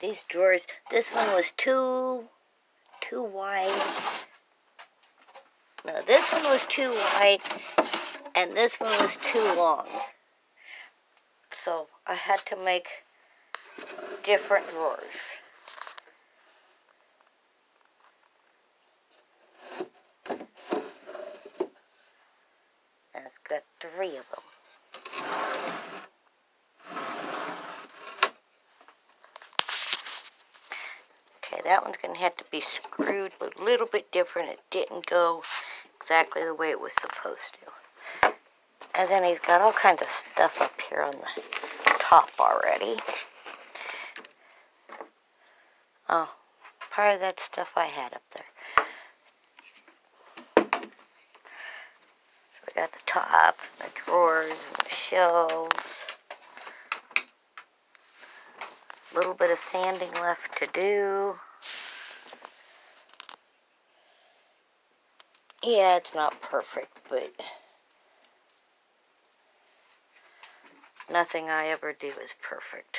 these drawers, this one was too wide. No, this one was too wide, and this one was too long. So I had to make different drawers. And it's got 3 of them. Okay, that one's going to have to be screwed a little bit different. It didn't go exactly the way it was supposed to. And then he's got all kinds of stuff up here on the top already. Oh, part of that stuff I had up there. So we got the top, the drawers, and the shelves. A little bit of sanding left to do. Yeah, it's not perfect, but nothing I ever do is perfect.